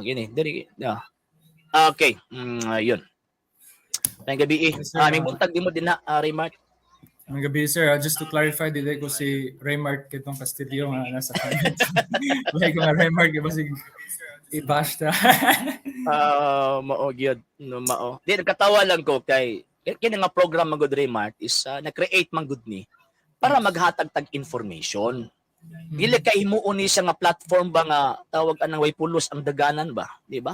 Gini, diri. Okay, yun. Tayong gabi eh. Yes, sir. May buntag di mo din na, Raymart. Mga gabi, sir. Just to clarify, dili ko si Raymart kitong Castillo nga nasa comment. Like ko nga Raymart, iba si i-bash ta. Mao gyud, no mao. Di nagkatawa lang ko kay kini nga program magud Raymart is na-create man gud ni para maghatag tag information. Dili kay himuon ni siya nga platform ba nga tawag anang way pulos ang daganan ba, di ba?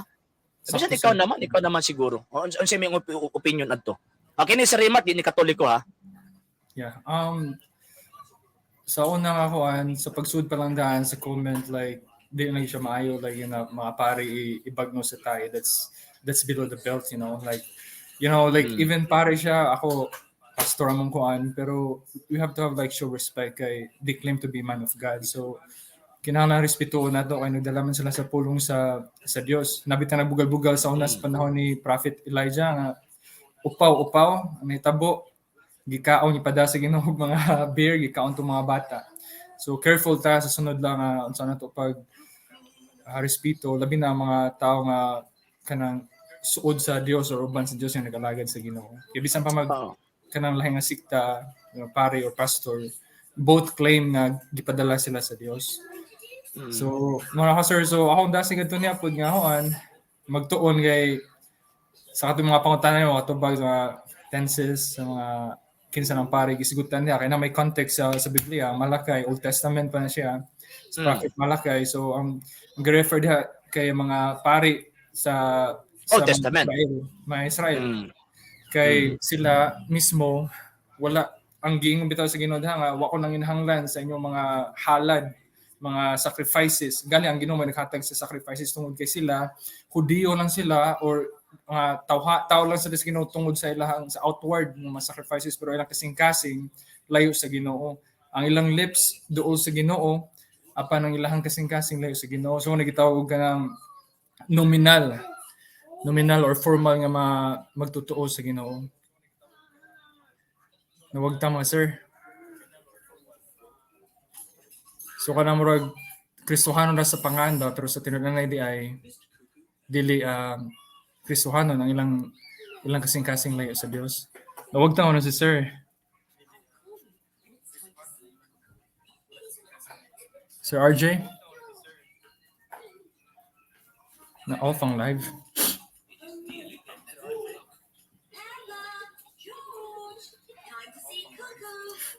Bisan ikaw naman siguro. Unsa may opinion adto? Okay ni si Raymart di ni Katoliko ha. Yeah. Sa una nga kuan sa pagsud pa lang daan sa comment like di na siya maayo like yun na mga pare ibagno sa tayo that's below the belt, like even pare siya ako pastor among kuan pero we have to have like show respect kay they claim to be man of God, so kinahanglan respetuon nato kay nagdala man sila sa pulong sa Dios. Nabitan nagbugal-bugal sa unas panahon ni Prophet Elijah nga upaw may tabo gikaon ni pada sa Ginoo mga bear gikaon to mga bata. So careful ta sa sunod lang unsa nato pag respeto labi na mga tao nga kanang suod sa Dios or uban sa Dios nga nagalagad sa Ginoo. Kay bisan pa kanang lahi nga sikta, pare or pastor, both claim na gipadala sila sa Dios. So mga sir, so ako dasig adto niya pud nga hoan magtuon kay sa katong mga pangutanan mo tubag sa tenses sa mga kinsa ng pare gisigutan niya kay na may context sa Biblia, Malakay, Old Testament pa na siya sa Prophet Malakay. So ang refer diha kay mga pare sa Old Testament, mga Israel. Kay sila mismo wala ang giingon bitaw sa Ginoo nga wa ko nang inhanglan sa inyong mga halad, mga sacrifices. Gani ang Ginoo may naghatag sa sacrifices tungod kay sila Hudiyo lang sila or tao lang sa Ginoo tungod sa ilang sa outward ng mga sacrifices pero ilang kasing-kasing layo sa Ginoo. Ang ilang lips duol sa Ginoo apan ang ilang kasing-kasing layo sa Ginoo. So nagitawag ka ng nominal or formal nga magtutuo sa Ginoo. Nawag tama, sir. So kanang murag Kristohano na sa panganda pero sa tinuod di ay dili Kristohano ang ilang kasing-kasing layo sa Dios. Nawag tama na si sir. Sir RJ? Na off ang live.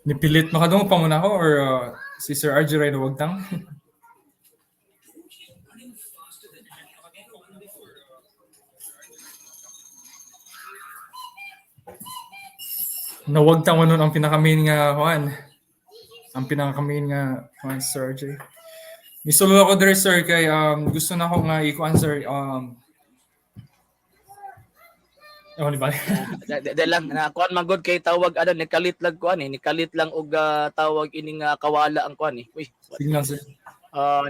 Nipilit makadungo pa muna ako or si Sir RJ ray na wag tang? Nawag tang nun ang pinaka-main nga kuan. Ang pinaka-main nga kuan Sir RJ. Misulo ako dire sir kay gusto na ako nga i-kuan sir di ba? lang na kuan magod kay tawag nikalit lang og tawag ining kawala ang kuan Uy. Signal sir.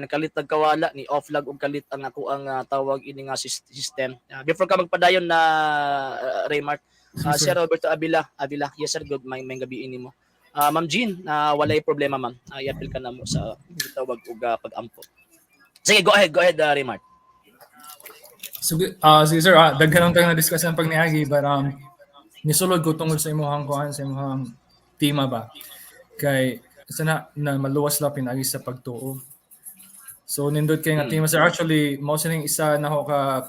Nakalit lang kawala ni off lag og kalit ang ako ang tawag ining system. Before ka magpadayon na Raymart, Sir Roberto Avila. Yes sir, good may gabi nimo. Ma'am Jean, walay problema ma'am. I-appeal ka na mo sa tawag og pag-ampo. Sige, go ahead Raymart. Sige sir, daghan lang na discussion pag niagi but nisulod ko tungod sa imong kuan sa imong tema ba kay sana na maluwas la pinagi sa pagtuo. So nindot kay nga tema sir, actually mo sining isa na ho ka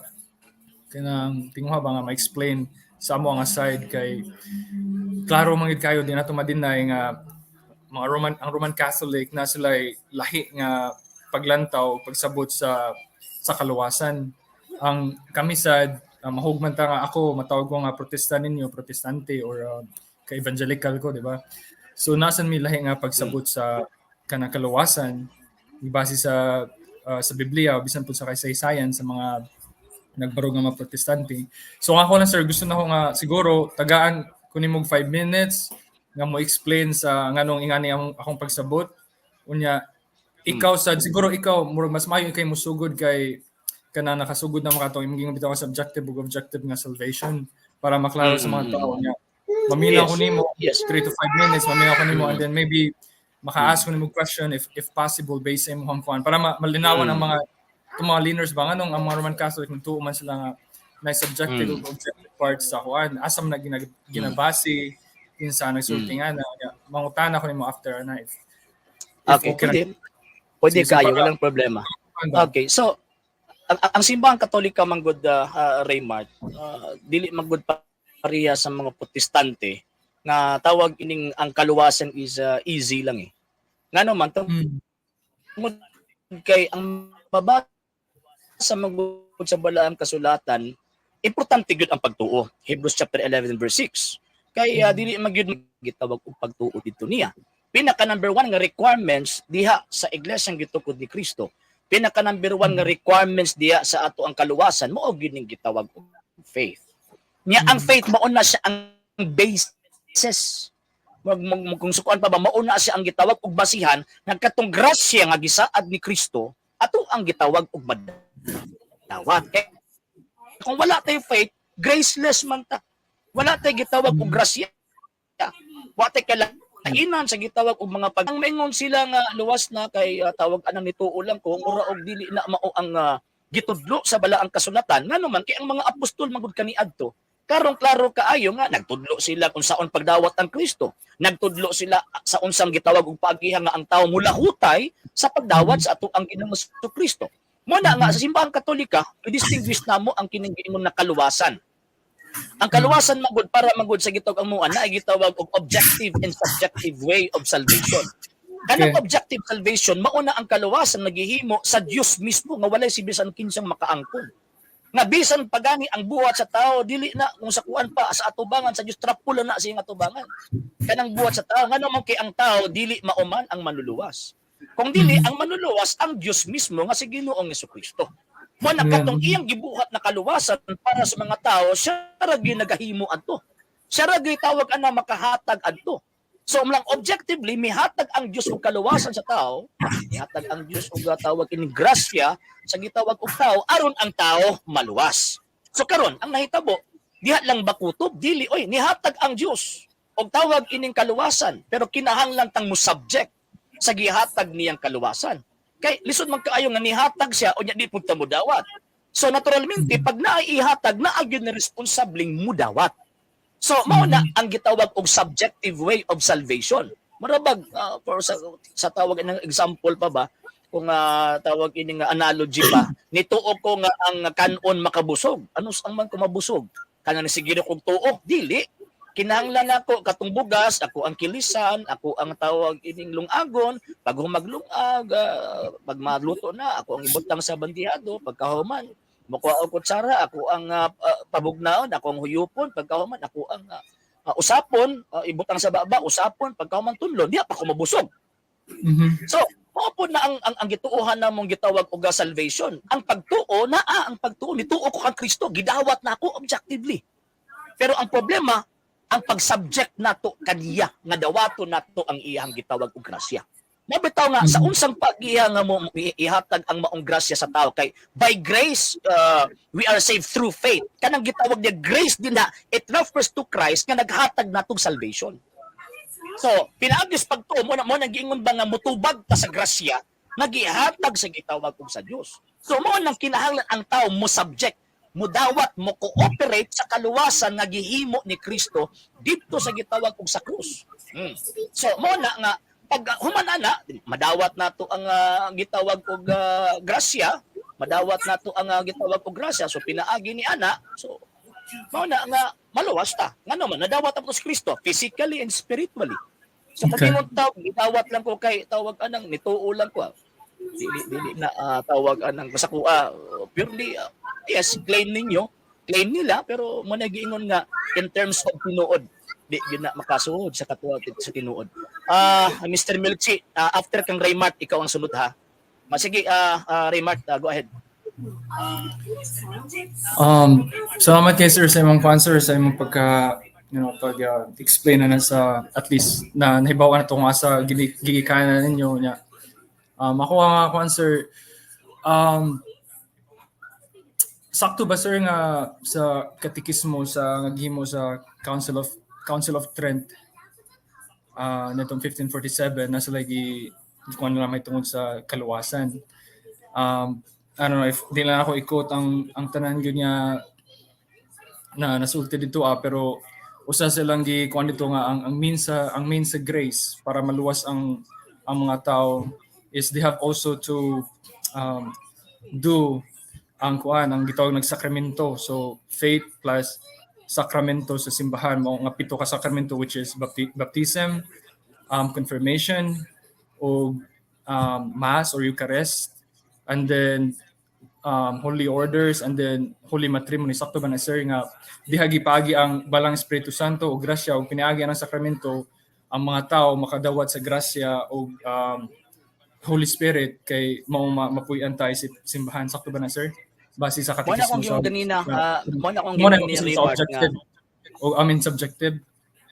kanang tinguha ba nga ma-explain sa amo nga side kay klaro mangid kayo di nato madinay nga mga Roman Catholic na sila lahi nga paglantaw pagsabot sa kaluwasan. Ang kami sad mahugman ta nga ako matawag ko nga protestante or ka evangelical ko, di ba? So nasan mi lahi nga pagsabot sa kanang kaluwasan base sa Biblia bisan pud sa kasaysayan sa mga nagbarog nga mga protestante. So ako lang sir gusto na ko nga siguro tagaan kunin mo 5 minutes nga mo explain sa nganong ingani akong pagsabot unya ikaw sad siguro ikaw mas maayo kay musugod kay kana nakasugod na makatong imong bitaw sa objective nga salvation para maklaro sa mga tao niya. Maminaw ko nimo 3 to 5 minutes, maminaw ko nimo and then maybe maka-ask ko nimo question if possible based sa imong kuan para malinawan ang mga itong mga leaners ba nganong ang mga Roman Catholic nagtuo man sila nga may subjective ug objective parts sa kuan asam na ginabase kinsa nagsulti nga na mangutana ko nimo after na if Okay, pwede Sige, kayo, para- walang problema. ba? Okay, so ang simbahang Katolika manggod Raymart, dili manggod pareha sa mga Protestante nga tawag ining ang kaluwasan is easy lang eh. Ngano man tungod kay ang mabasa manggod sa balaang kasulatan, importante gyud ang pagtuo. Hebrews chapter 11 verse 6. Kay dili magyud gitawag og pagtuo dito niya. Pinaka number 1 nga requirements diha sa iglesyang gitukod ni Kristo. Pinaka number 1 nga requirements diha sa ato ang kaluwasan mao gyud ning gitawag og faith. Nya ang faith mao na siya ang basis. Kung sukuan pa ba mao na siya ang gitawag og basihan nagkatong grasya nga gisaad ni Kristo ato ang gitawag og madawat. Kung wala tay faith, graceless man ta. Wala tay gitawag og grasya. Wa tay kainan sa gitawag og mga pag ang maingon sila nga luwas na kay tawag anang nituo lang ko ura og dili na mao ang gitudlo sa balaang kasulatan ngano man kay ang mga apostol magud kaniadto karong klaro kaayo nga nagtudlo sila kung saon pagdawat ang Kristo, nagtudlo sila sa unsang gitawag og paagihan nga ang tawo mulahutay sa pagdawat sa ato ang Ginoong Kristo. Mo na nga sa simbahang Katolika i-distinguish namo ang kining giingon na kaluwasan. Ang kaluwasan magud para magud sa gitawag ang muan na ay gitawag og objective and subjective way of salvation. Kanang objective salvation mao na ang kaluwasan naghihimo sa Dios mismo nga walay si bisan kinsang makaangkon. Nga bisan pagani ang buhat sa tao dili na kung sa kuan pa sa atubangan sa Dios trapula na siyang atubangan. Kanang buhat sa tao ngano man kay ang tao dili mauman ang manluluwas. Kung dili ang manluluwas ang Dios mismo nga si Ginoong Jesucristo. Mo nakatong iyang gibuhat na kaluwasan para sa mga tao, siya ra gyud nagahimo adto. Siya ra gyud tawag ana makahatag adto. So lang objectively mihatag ang Dios og kaluwasan sa tao, mihatag ang Dios og tawag ini grasya sa gitawag og tao aron ang tao maluwas. So karon ang nahitabo, diha lang bakutob dili oy nihatag ang Dios og tawag ining kaluwasan pero kinahanglan tang mo subject sa gihatag niyang kaluwasan. Kay lisod man kaayo nga nihatag siya o nya di pud ta mudawat. So naturalmente pag naihatag na gyud na responsabling mudawat. So mao na ang gitawag og subjective way of salvation. Marabag for sa tawag ng example pa ba kung tawag ini nga analogy pa nituo ko nga ang kanon makabusog. Ano ang man ko mabusog? Kana ni sige kog tuo, dili. Kinahanglan ako katong bugas, ako ang kilisan, ako ang tawag ining lungagon, pag humaglungag, pag maluto na, ako ang ibutang sa bandihado, pagkahuman, makuha og kutsara, ako ang pabugnaon, ako ang huyupon, pagkahuman, ako ang usapon, ibutang sa baba, usapon, pagkahuman tunlon, di pa ko mabusog. So, mao po na ang gituohan namong gitawag og salvation. Ang pagtuo na ang pagtuo nituo ko kang Kristo, gidawat na ako objectively. Pero ang problema ang pag-subject nato kaniya nga dawato nato ang iyang gitawag og grasya. Mabitaw nga sa unsang pag-iya nga mo ihatag ang maong grasya sa tao kay by grace we are saved through faith. Kanang gitawag niya grace din na it refers to Christ nga naghatag natong salvation. So, pinaagis pagtuo mo nang giingon ba nga mutubag ta sa grasya nagihatag sa gitawag og sa Dios. So mo nang kinahanglan ang tao mo subject mudawat mo cooperate sa kaluwasan nga gihimo ni Kristo dito sa gitawag og sa krus. So mo na nga pag humanana madawat nato ang gitawag og grasya, madawat nato ang gitawag og grasya so pinaagi ni ana. So mo na nga maluwas ta. Ngano man nadawat ato sa Kristo physically and spiritually. So pag imong tawag gitawat lang ko kay tawag anang nituo lang ko. Dili na tawag anang kasakua purely yes, claim nila pero mo nagiingon nga in terms of tinuod di gyud na makasuod sa katuwag sa tinuod. Mr. Milchi, after kang Raymart ikaw ang sunod ha. Sige Raymart, go ahead. Salamat kay sir sa imong answer sa imong pagka pag-explain na sa at least na nahibaw na tong asa gigikanan ninyo nya. Ako nga answer sakto ba sir nga sa katekismo sa naghimo sa Council of Trent netong 1547 nasa lagi kuan na may tungod sa kaluwasan. I don't know if di lang ako ikot ang tanan gyud niya na nasulti dito pero usa silang kuan dito nga ang means sa grace para maluwas ang mga tao is they have also to um, do ang gitawag nagsakramento. So faith plus sakramento sa simbahan mo nga pito ka sakramento, which is baptism, confirmation, o mass or Eucharist, and then holy orders, and then holy matrimony. Sakto ba na sir nga diha gipagi ang balang Espiritu Santo o grasya o pinaagi ang sakramento ang mga tao makadawat sa grasya o Holy Spirit kay mapuy-an tayo simbahan. Sakto ba na sir? Base sa Mo na katekismo kung sa ganina, mo na kung mo na ganina sa remark nga objective o subjective.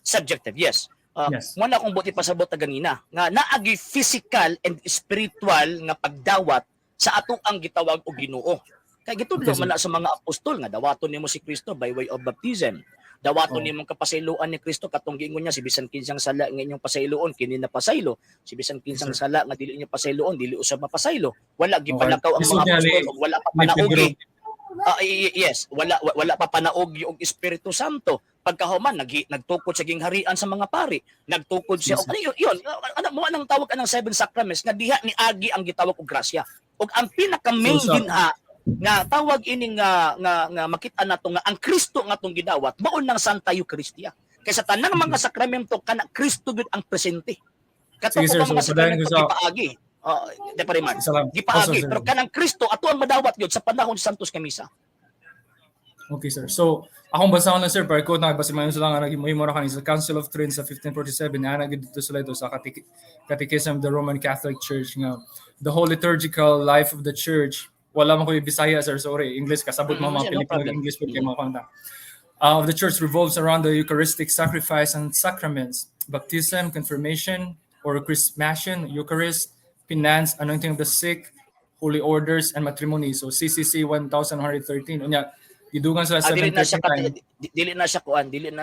subjective, yes. Yes. Mo na kung buti pasabot na ganina nga naagi physical and spiritual nga pagdawat sa ato ang gitawag og Ginoo. Kay gitudlo man na sa mga apostol nga dawaton nimo si Kristo by way of baptism. Dawaton nimo kapasayloan ni Kristo katong giingon niya si bisan kinsang sala nga inyong pasayloon kini na pasaylo, si bisan kinsang sala nga dili niya pasayloon dili usab mapasaylo. Wala gipalakaw ang mga apostol ug wala pa panaugi. Yes, wala pa panaog yung Espiritu Santo. Pagkahuman nagtukod sa gingharian sa mga pari, nagtukod siya yun ano mo anang tawag anang seven sacraments nga diha ni agi ang gitawag og grasya. Ug ang pinaka main ginha nga tawag ini nga makita nato nga ang Kristo nga tong gidawat mao nang Santa Eucharistia. Kay sa tanang mga sakramento kana Kristo gud ang presente. Katong mga sakramento gipaagi. Gipaagi pero kanang Kristo ato ang madawat gyud sa panahon sa Santos nga Misa. Okay sir. So akong basahon lang sir para ko nagbasa man sila nga nagimo ra kanisa sa Council of Trent sa 1547 na dito sila ito sa Catechism of the Roman Catholic Church nga the whole liturgical life of the church. Wala man ko yung Bisaya sir, sorry. English kasabot mga Pilipino English po kay mga kanta. Of the church revolves around the Eucharistic sacrifice and sacraments, baptism, confirmation, or Chrismation, Eucharist, penance, anointing of the sick, holy orders, and matrimony. So CCC 1113. Unya, idugan sa 739. Dili na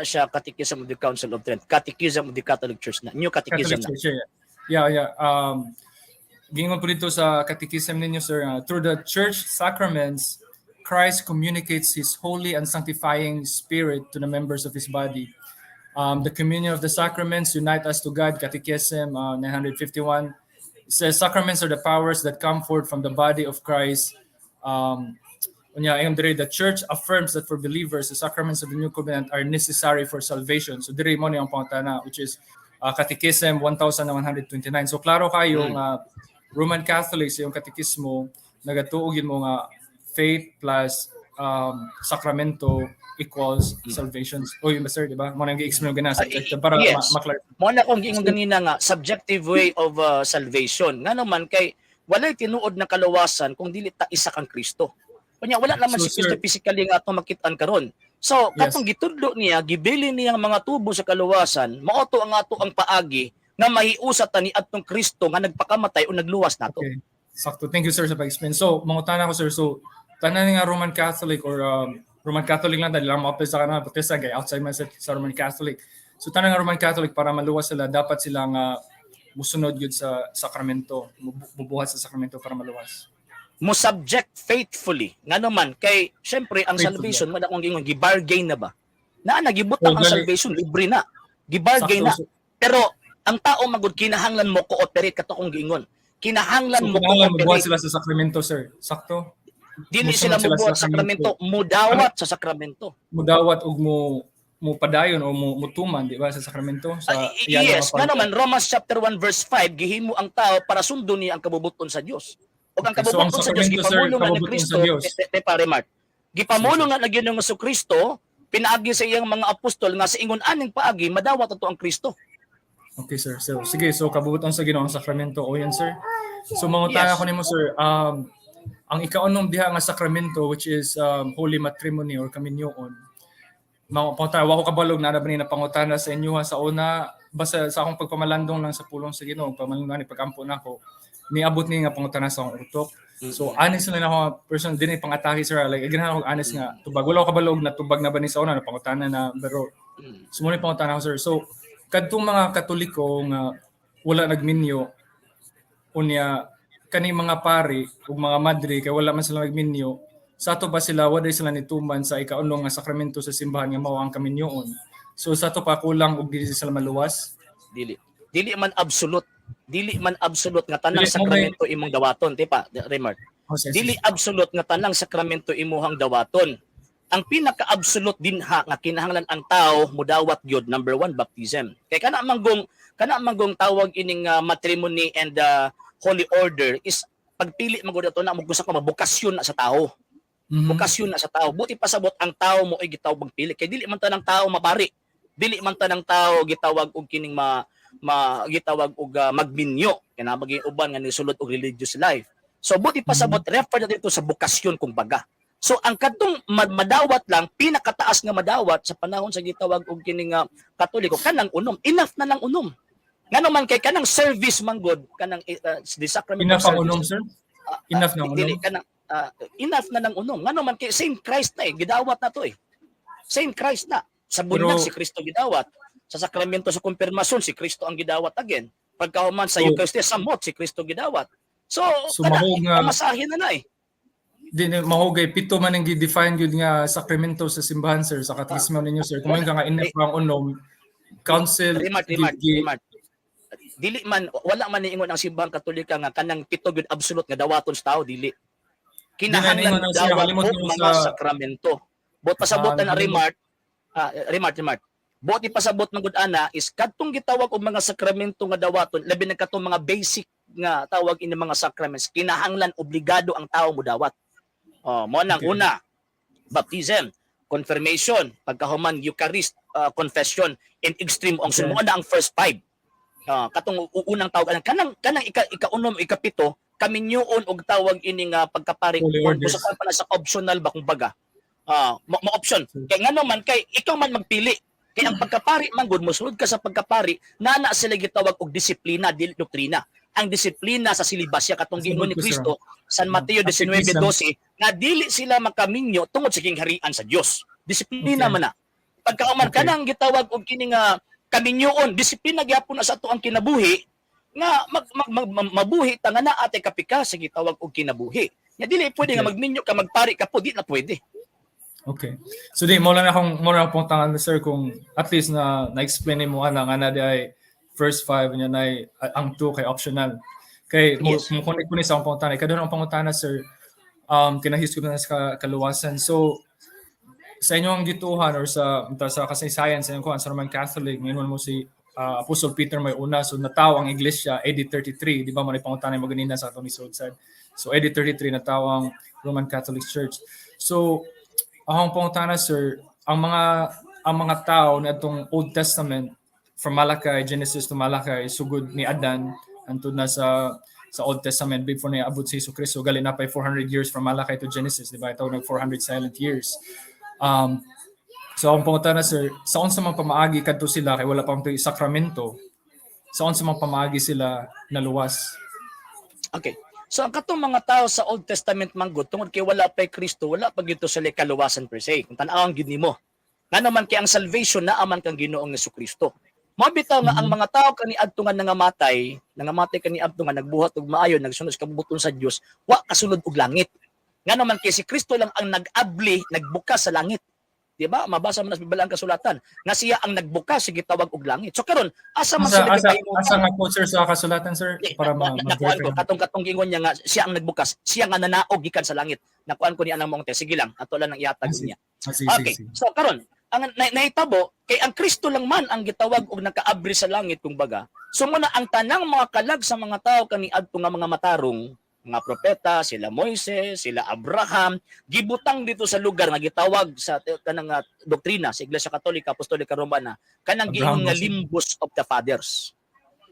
siya Catechism of the Council of Trent. Catechism of the Catholic Church na. New Catechism na. Yeah. Gingon po dito sa Catechism ninyo, sir, through the church sacraments, Christ communicates His holy and sanctifying Spirit to the members of His body. The communion of the sacraments unite us to God, Catechism 951. It says, sacraments are the powers that come forth from the body of Christ. The church affirms that for believers, the sacraments of the New Covenant are necessary for salvation. So, diri mo niyang pangutana, which is Catechism 1129. So, klaro kayo Roman Catholics, yung katekismo, nagatuogin mo nga faith plus sacramento equals salvation. O yun ba sir, di ba? Mo nang i-explain ganun subjective para ma-clarify. Mo na kung giingon ganina nga subjective way of salvation. Nga naman kay walay tinuod na kaluwasan kung dili ta isa kang Kristo. Kunya wala naman si Kristo physically nga ato makit-an karon. So katong gitudlo niya, gibili niya ang mga tubo sa kaluwasan, mao to ang ato ang paagi nga mahiusat ta ni adtong Kristo nga nagpakamatay o nagluwas nato. Okay. Sakto. Thank you sir sa pag-explain. So, mangutana ko sir, so tanan nga Roman Catholic or Roman Catholic lang dahil lang mga sa kanang protesta kay outside man sa Roman Catholic. So tanan nga Roman Catholic para maluwas sila dapat sila nga musunod gyud sa sakramento, bubuhat sa sakramento para maluwas. Mo subject faithfully. Nga naman kay syempre ang salvation mo na kung gingon gibargain na ba? Nagibutang ang salvation libre na. Gibargain na. Pero ang tao magud kinahanglan mo cooperate kato kung giingon. Kinahanglan mo cooperate sila sa sakramento sir. Sakto. Dili sila mubuhat sa sakramento, mudawat sa sakramento. Mudawat og mo padayon o mo tuman di ba sa sakramento sa yes, nga naman Romans chapter 1 verse 5 gihimo ang tao para sundon niya ang kabubuton sa Dios. O ang kabubuton sa Dios gipamulong ni Kristo pare Mark. Gipamulong nga nagyon ng Kristo, pinaagi sa iyang mga apostol nga sa ingon aning paagi madawat ato ang Kristo. Okay sir. So sige, so kabubuton sa Ginoo ang sakramento o yan sir. So mangutana ko nimo sir, ang ikaunom diha nga sakramento which is holy matrimony or communion. Mangutana wa ko kabalog na ba ni napangutana sa inyo sa una basta sa akong pagpamalandong lang sa pulong sa Ginoo, pamalandong ni pagampo nako. Niabot ni nga pangutana sa akong utok. So honest na ako person dinay pangatake sir, like ganahan ako honest nga tubag wala ko kabalog na tubag na ba ni sa una napangutana na pero sumuni pangutana ko sir. So kadtong mga Katoliko nga wala nagminyo unya kani mga pari ug mga madre kay wala man sila magminyo, sa ato pa sila waday sila nituman sa ikaunong nga sakramento sa simbahan nga mao ang kaminyoon. So sa ato pa kulang og dili sila maluwas. Dili man absolute. Dili man absolute nga tanang Dili mo sakramento imong dawaton, di pa, Remart? Dili absolute nga tanang sakramento imuhang dawaton. Ang pinaka-absolute dinha nga kinahanglan ang tao mudawat gyud, number 1, baptism. Kay kana manggong tawag ining matrimony and holy order is pagpili magud ato na gusto ka mabukasyon na sa tao. Bukasyon na sa tao. Buti pasabot ang tao mo ay gitawag pili. Kay dili man tanang tao mapari. Dili man tanang tao gitawag og kining gitawag og magminyo. Kinabagay uban nga nisulod og religious life. So buti pasabot refer na dito sa bukasyon kumbaga. So ang kadtong madawat lang, pinakataas nga madawat sa panahon sa gitawag og kining Katoliko kanang unom. Enough na lang unom. Ngano man kay kanang service man god, kanang the sacrament enough of ang service. unom, sir? Enough na unom. Dili kanang enough na lang unom. Ngano man kay same Christ na gidawat na to Same Christ na. Sa bunyag si Kristo gidawat. Sa sakramento sa kumpirmasyon si Kristo ang gidawat again. Pagkahuman sa Eucharistia sa mot si Kristo gidawat. So masahin na Di mahugay pito man ang gi-define gyud nga sakramento sa simbahan, sir, sa katismo ninyo, sir. Kung nga enough ang unom, council Remart. Dili man wala man niingon ang simbahang Katolika nga kanang pito gyud absolute nga dawaton sa tao, dili. Kinahanglan dawat og mga sakramento. Bot pasabot na Remart. Remart. Bot ipasabot man gud ana is kadtong gitawag og mga sakramento nga dawaton, labi na katong mga basic nga tawag ini mga sacraments, kinahanglan obligado ang tao mo dawat. Mo nang una, baptism, confirmation, pagkahuman Eucharist, confession, and extreme unction. Mo na ang first 5. Katong unang tawag kanang ikaunom, ikapito, kaminyoon og tawag ini nga pagkapari usa pa na sa optional ba kumbaga. Mo option. Kay ngano man kay ikaw man magpili. Kay ang pagkapari man gud mosulod ka sa pagkapari, nana sila gitawag og disiplina, dili doktrina. Ang disiplina sa silibasya katong giingon ni Kristo San Mateo 19:12 nga dili sila makaminyo tungod sa kingharian sa Dios. Disiplina man na. Pagkauman kanang gitawag og kini nga kaminyoon, disiplina gyapon na sa ato ang kinabuhi nga mabuhi ta nga naa ate kapika sa gitawag og kinabuhi. Nga dili pwede nga magminyo ka magpari ka po, di na pwede. Okay. So di mo lang pong tangan, sir, kung at least na-explain mo nga na di ay first 5 niya na ang 2 kay optional. Kay mo connect ko ni sa akong pangutana. Kadto ang pangutana, sir, kinahis ko na sa kaluwasan. So sa inyong gituhan or sa kasaysayan sa inyong sa Roman Catholic, ngayon mo si Apostle Peter may una, so nataw ang iglesia AD 33, di ba mo ni pangutana mo ganina sa atong isod. So AD 33 nataw ang Roman Catholic Church. So ang pangutana, sir, ang mga tao na itong Old Testament from Malachi, Genesis to Malachi, sugod ni Adan antud na sa Old Testament before na abot si Jesucristo, gali na pa 400 years from Malachi to Genesis, di ba? Ito nag 400 silent years. So ang pangutana, sir, saon sa mga pamaagi kadto sila kay wala pang tuy sakramento, saon sa mga pamaagi sila naluwas? Okay. So ang katong mga tao sa Old Testament manggod tungod kay wala pa Kristo, wala pa gito sila kaluwasan per se. Kung tan-aw ang gid nimo. Ngano man kay ang salvation naa man kang Ginoong Jesucristo. Mabitaw nga ang mga tao kani adto nga nangamatay kani adto nga nagbuhat og maayo, nagsunod sa kabubuton sa Dios, wa kasulod og langit. Ngano man kay si Kristo lang ang nag-abli, nagbukas sa langit. Di ba? Mabasa man sa Biblia ang kasulatan nga siya ang nagbukas sa gitawag og langit. So karon, asa man sila asa nga po, sir, sa kasulatan, sir, para nakuan ko katong gingon niya nga siya ang nagbukas, siya nga nanaog gikan sa langit. Nakuan ko ni anang mong sige lang, ato lang ang iatag niya. Okay. So karon, ang nahitabo kay ang Kristo lang man ang gitawag og nakaabri sa langit kumbaga. So muna ang tanang mga kalag sa mga tao kaniadto nga mga matarong, mga propeta, sila Moises, sila Abraham, gibutang dito sa lugar nga gitawag sa kanang doktrina sa Iglesia Katolika, Apostolika Romana, kanang giingon nga limbus of the fathers.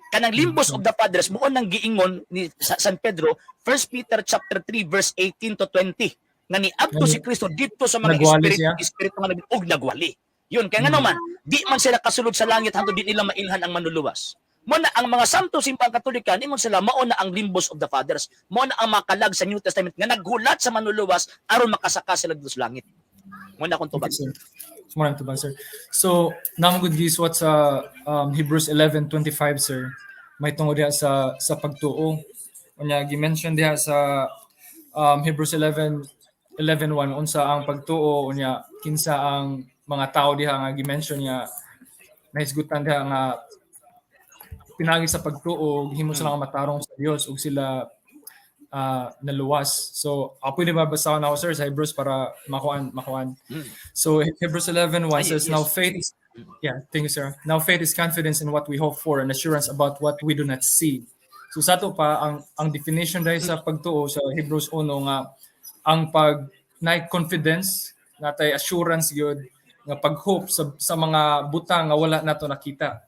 Kanang limbus of the fathers mo nang giingon ni San Pedro, 1 Peter chapter 3 verse 18 to 20. Nga ni adto si Kristo dito sa mga espiritu nga nagwali. Yun kaya nga naman, di man sila kasulod sa langit hangtod di nila mailhan ang manluluwas. Mo na ang mga santo simbang Katolika, nimon sila mao na ang limbus of the fathers. Mo na ang mga kalag sa New Testament nga naghulat sa manluluwas aron makasaka sila dito sa langit. Mo na kun tubag. Sumaran tubag, sir. So, namang good giswat sa Hebrews 11:25, sir. May tungod diha sa pagtuo. Unya gi-mention diha sa Hebrews 11:1 unsa ang pagtuo unya kinsa ang mga tao diha nga gi-mention nga nahisgutan diha nga pinagi sa pagtuo himo sila nga matarong sa Dios ug sila naluwas. So, pwede ba basahan ako sir sa Hebrews para makuan. So, Hebrews 11:1 Ay, says, yes. now faith is, yeah, thank you sir. Now faith is confidence in what we hope for and assurance about what we do not see. So, sa to pa, ang definition dahil sa pagtuo sa Hebrews 1 nga, ang pag confidence, natay assurance yun, nga pag-hope sa mga butang nga wala nato nakita.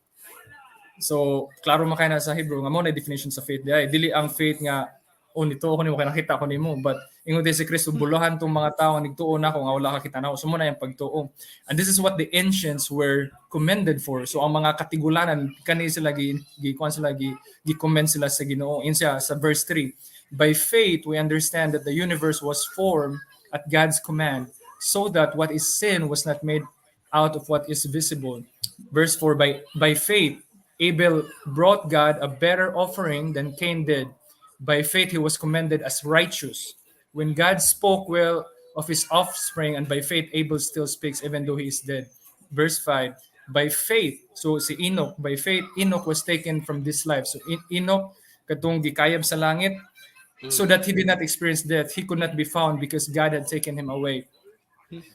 So, klaro man kay na sa Hebrew nga mo na definition sa faith diay. Dili ang faith nga nito ako nimo kay nakita ko nimo, but ingon din si Kristo buluhan tong mga tawo nigtuo na ako nga wala ka kita na. So mo na yung pagtuo. And this is what the ancients were commended for. So ang mga katigulanan kani sila gi-commend sila sa Ginoo. Insa sa verse 3. By faith we understand that the universe was formed at God's command, so that what is seen was not made out of what is visible. Verse 4, by faith Abel brought God a better offering than Cain did. By faith he was commended as righteous. When God spoke well of his offspring, and by faith Abel still speaks even though he is dead. Verse 5, by faith, so si Enoch, by faith Enoch was taken from this life. So Enoch katong gikayab sa langit, so that he did not experience death. He could not be found because God had taken him away.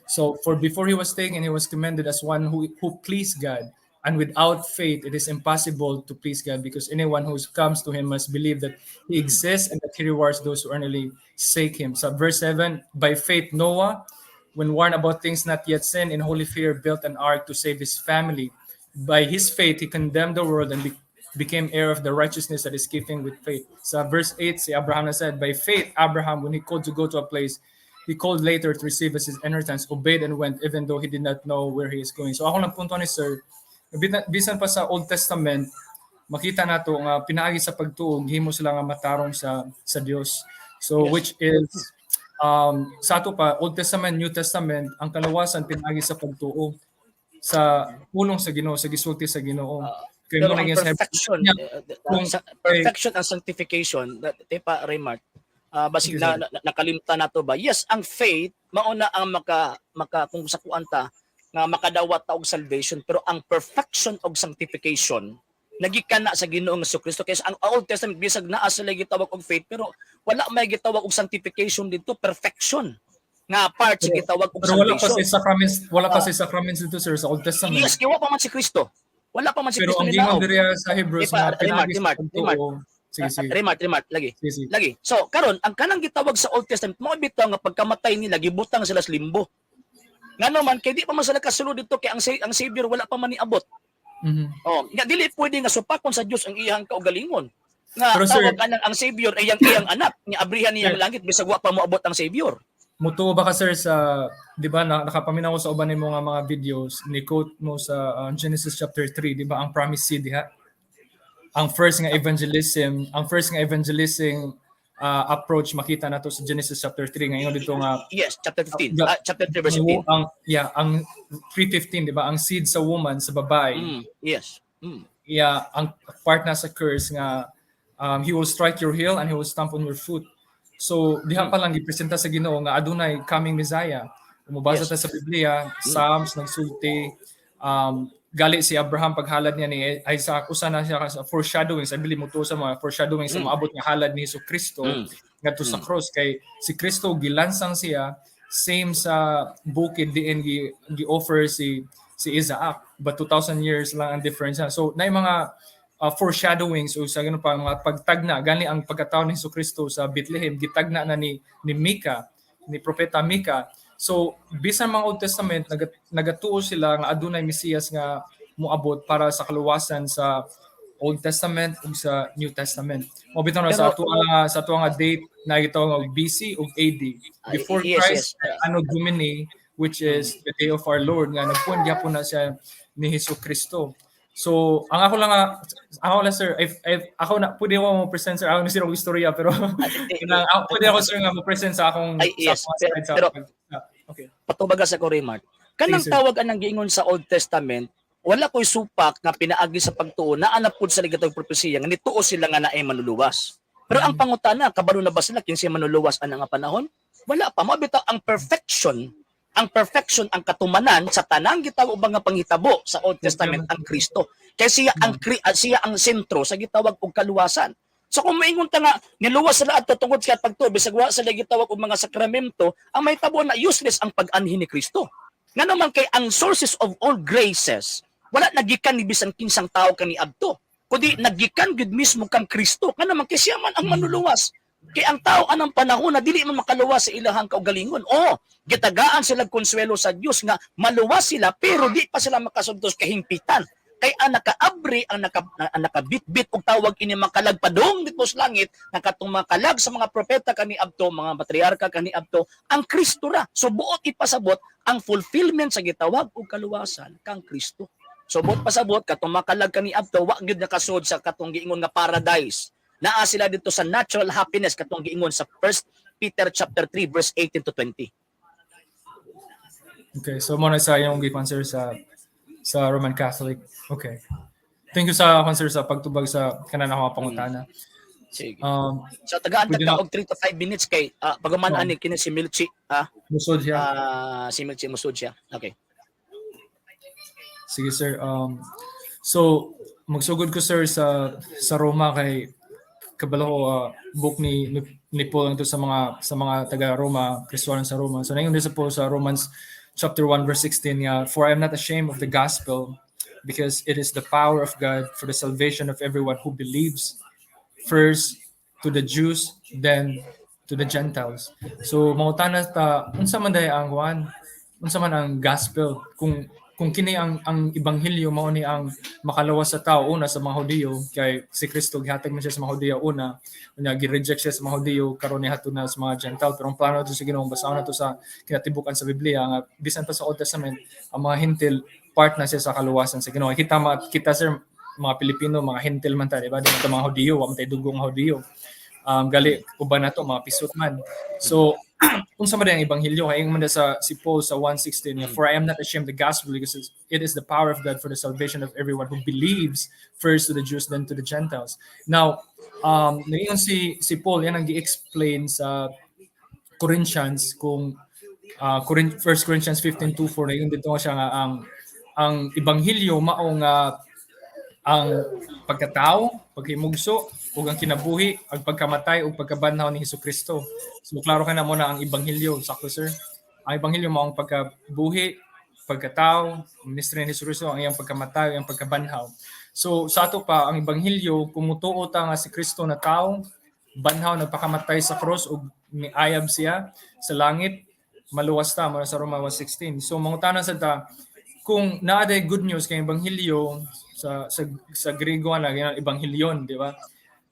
So for before he was taken, he was commended as one who pleased God. And without faith, it is impossible to please God, because anyone who comes to him must believe that he exists and that he rewards those who earnestly seek him. So verse 7, by faith Noah, when warned about things not yet seen, in holy fear built an ark to save his family. By his faith, he condemned the world and became heir of the righteousness that is keeping with faith. So verse 8, si Abraham said, by faith Abraham, when he called to go to a place he called later to receive as his inheritance, obeyed and went, even though he did not know where he is going. So ako lang punto ni sir, bisan pa sa Old Testament, makita nato nga pinaagi sa pagtuog himo sila nga matarong sa Dios. So Yes. which is sa ato pa Old Testament, New Testament, ang kalawasan pinaagi sa pagtuo sa pulong sa Ginoo, sa gisulti sa Ginoo. Kay Pero mo ang na gyud sa perfection, perfection and sanctification, tepa Raymart, basig na nakalimtan nato ba? Yes, ang faith mauna ang maka kung sa kuanta nga makadawat ta og salvation, pero ang perfection og sanctification nagikan na sa Ginoo nga Kristo. Kaya ang Old Testament bisag naa sila gitawag og faith, pero wala may gitawag og sanctification dito, perfection nga part sa gitawag og pero wala pa salvation. si sacraments, wala pa si sacraments dito sir sa Old Testament. Yes, kaya wala pa man si Kristo. Wala pa man si Pero Kristo ang gingon nila. diri sa Hebrews nga pinaagi sa pagtuo. Sige. Remart, lagi. Sige. Lagi. So, karon ang kanang gitawag sa Old Testament, mo bitaw nga pagkamatay nila gibutang sila sa limbo. Ngano man kay di pa man sila kasulod dito kay ang Savior wala pa man niabot. Oh, nga dili pwede nga supakon sa Dios ang iyang kaugalingon. Nga pero tawag sir, kanang ang Savior ay iyang anak, ni abrihan niyang langit bisag wa pa moabot ang Savior. mutuo ba ka sir sa, di ba nakapaminaw ko sa uban nimo nga mga videos, ni quote mo sa Genesis chapter 3, di ba ang promised seed diha? Ang first nga evangelism approach makita nato sa Genesis chapter 3 ngayon dito nga Yes, chapter 15. Chapter 3 verse 15. Ang 3:15 di ba ang seed sa woman sa babae. Yes. Ang part na sa curse nga he will strike your heel and he will stamp on your foot. So diha pa lang gipresenta sa Ginoo nga adunay coming Messiah. Umubasa ta sa Biblia, Psalms nagsulti, gali si Abraham paghalad niya ni Isaac, usa na siya sa foreshadowing, sa Biblia mutuo sa mga foreshadowing sa maabot nga halad ni Jesucristo ngadto sa cross, kay si Kristo gilansang siya same sa bukid diin gi-offer si Isaac, but 2,000 years lang ang difference. So na mga foreshadowings o sa ganun pa mga pagtagna gani ang pagkataon ni Jesucristo sa Bethlehem gitagna na ni Mika, ni propeta Mika. So bisan mga Old Testament nagatuo sila nga adunay Mesiyas nga moabot para sa kaluwasan sa Old Testament ug sa New Testament. Mo bitaw na sa ato nga date na gitawag og BC ug AD, before Christ, Anno Domini, which is the day of our Lord, nga nagpuan gyapon na siya ni Jesucristo. So, ang ako lang sir, if ako na pwede ako mo present sir, ako na sirong istorya, pero pwede ako sir nga mo present sa akong pero okay. Patubaga sa Raymart. Kanang tawag anang giingon sa Old Testament, wala ko'y supak nga pinaagi sa pagtuo na anap pud sa ligatong propesiya nga nituo sila nga naay manluluwas. Pero ang pangutana, kabalo na ba sila kinsa manuluwas ana nga panahon? Wala pa. Mabitaw ang perfection, ang katumanan sa tanang gitawag ubang nga panghitabo sa Old Testament ang Kristo. Kay siya ang sentro sa gitawag og kaluwasan. So kung maingon ta nga niluwas sila adto tungod sa pagtuo bisag wa sila gitawag og mga sakramento, ang may tabo na useless ang pag-anhi ni Kristo. Nga naman kay ang sources of all graces wala nagikan ni bisan kinsang tao kani adto. Kundi nagikan gud mismo kang Kristo. Nga naman kay siya man ang manluluwas. Kay ang tao anang panahon na dili man makaluwas sa ilahang kaugalingon. Gitagaan sila konsuelo sa Dios nga maluwas sila pero di pa sila makasugtos kahingpitan. Kay ang nakaabri ang nakabitbit og tawag ini makalagpadong dito sa langit nakatong makalag sa mga propeta kani adto, mga matriarka kani adto, ang Kristo ra. So buot ipasabot ang fulfillment sa gitawag og kaluwasan kang Kristo. So buot pasabot katong makalag kani adto wa gyud nakasud sa katong giingon nga paradise. Naa sila dito sa natural happiness katong giingon sa 1 Peter chapter 3 verse 18 to 20. Okay, so muna sa yung gi-answer sa Roman Catholic. Okay. Thank you sa answer sa pagtubag sa kanana mga pangutana. Sige. So tagaan ta og 3 to 5 minutes kay pagaman ani kini si Milchi Musod siya. si Milchi musod siya. Okay. Sige sir. So magsugod ko sir sa Roma kay kabalo ko book ni Paul ito sa mga taga Roma, Kristiyano sa Roma. So nayon sa po sa Romans chapter 1 verse 16 for I am not ashamed of the gospel because it is the power of God for the salvation of everyone who believes, first to the Jews, then to the Gentiles. So mangutana ta unsa man day ang kuan, unsa man ang gospel, kung kini ang ebanghelyo mao ni ang makalawas sa tao una sa mga Hudiyo kay si Kristo gihatag man siya sa mga Hudiyo una, unya gi-reject siya sa mga Hudiyo karon ni hatud na sa mga Gentile. Pero ang plano to sa Ginoo basahon nato sa kinatibukan sa Biblia nga bisan pa sa Old Testament ang mga Hintil part na siya sa kaluwasan sa Ginoo. Kita sir mga Pilipino mga Hintil man ta, di ba? Di man ta mga Hudiyo, wa man tay dugong Hudiyo. Gali uban nato mga pisot man. So unsa man ang ebanghelyo kay man sa si Paul sa 1:16 for I am not ashamed of the gospel because it is the power of God for the salvation of everyone who believes, first to the Jews then to the Gentiles. Now ngayon si Paul yan ang gi-explain sa Corinthians kung 1 Corinthians 15:2-4 na yun dito siya nga ang ebanghelyo mao nga ang pagkatao, paghimugso, ug ang kinabuhi, ang pagkamatay ug pagkabanhaw ni Hesukristo. So klaro ka na mo na ang ebanghelyo, sakto sir. Ang ebanghelyo mao ang pagkabuhi, pagkatao, ministry ni Hesukristo, ang iyang pagkamatay, ang pagkabanhaw. So sa ato pa ang ebanghelyo kumutuo ta nga si Kristo na tao, banhaw nagpakamatay sa cross ug niayab siya sa langit, maluwas ta mula sa Roma 1:16. So mangutana sa ta kung naa day good news kay ebanghelyo sa Griego na ganang ebanghelyon, di ba?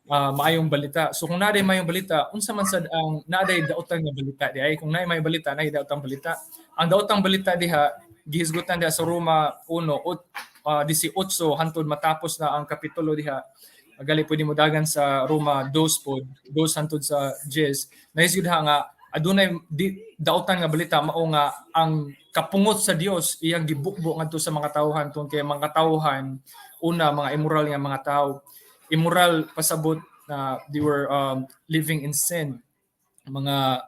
Maayong balita. So kung naa day maayong balita, unsa man sad ang naa day daotan nga balita di ay kung naa may balita, naa daotang balita. Ang daotang balita diha gihisgutan diha sa Roma 1:18 hantod matapos na ang kapitulo diha. Gali pwede mo dagan sa Roma 2 pod, 2 hantod sa 10. Nahisgud nga adunay daotan nga balita mao nga ang kapungot sa Dios iyang gibukbo ngadto sa mga tawhan tungod kay mga tawhan una mga immoral nga mga tao, immoral pasabot na they were living in sin. Mga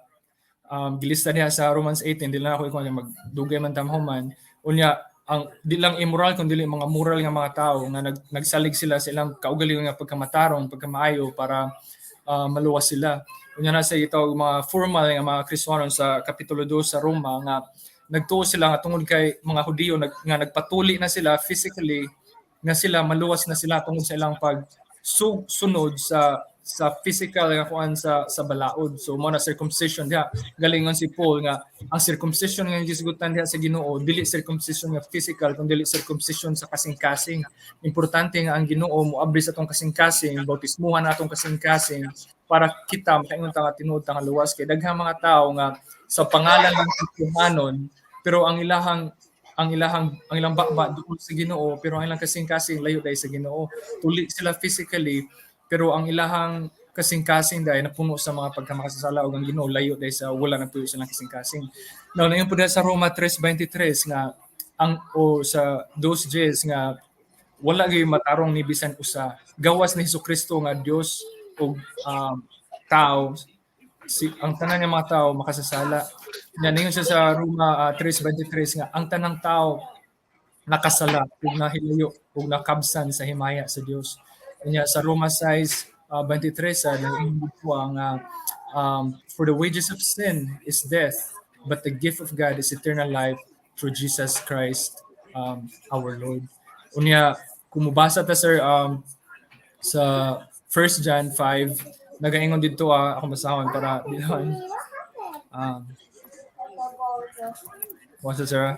gilista diha sa Romans 18 dili na ako ikon magdugay man tamhuman unya ang di lang immoral kundi mga moral nga mga tao nga nagsalig sila sa ilang kaugalingon nga pagkamatarong pagkamaayo para maluwas sila. Unya na sa ito mga formal nga mga Kristiyano sa kapitulo 2 sa Roma nga nagtuo sila nga tungod kay mga Hudiyo nga nagpatuli na sila physically nga sila maluwas na sila tungod sa ilang pagsunod sa physical nga kuan sa balaod. So mo na circumcision diha galingon si Paul nga ang circumcision nga gisgutan diha sa Ginoo dili circumcision nga physical kundi dili circumcision sa kasing-kasing. Importante nga ang Ginoo moabri sa atong kasing-kasing, bautismuhan atong kasing-kasing para kita makaingon ta nga tinuod ta nga luwas kay daghang mga tawo nga sa pangalan ng Kristiyanon pero ang ilang bakba duol sa Ginoo pero ang ilang kasing-kasing layo dai sa Ginoo. Tuli sila physically pero ang ilahang kasing-kasing dahil napuno sa mga pagkamakasasala o ang Ginoo layo dahil sa wala nagtuyo silang kasing-kasing. Now, na yung po sa Roma 3:23 nga sa 2:10 nga wala gyud matarong ni bisan usa. Gawas ni Hesukristo nga Dios og tao, ang tanan ng mga tao makasasala. Yan siya sa Roma 3:23 nga ang tanang tao nakasala ug nahilayo ug nakabsan sa himaya sa Dios. Kanya sa Roma 6:23 sa nga for the wages of sin is death, but the gift of God is eternal life through Jesus Christ our Lord. Unya kung mubasa ta sir sa 1 John 5 nagaingon dito ako masahon para bilhan what's it, sir?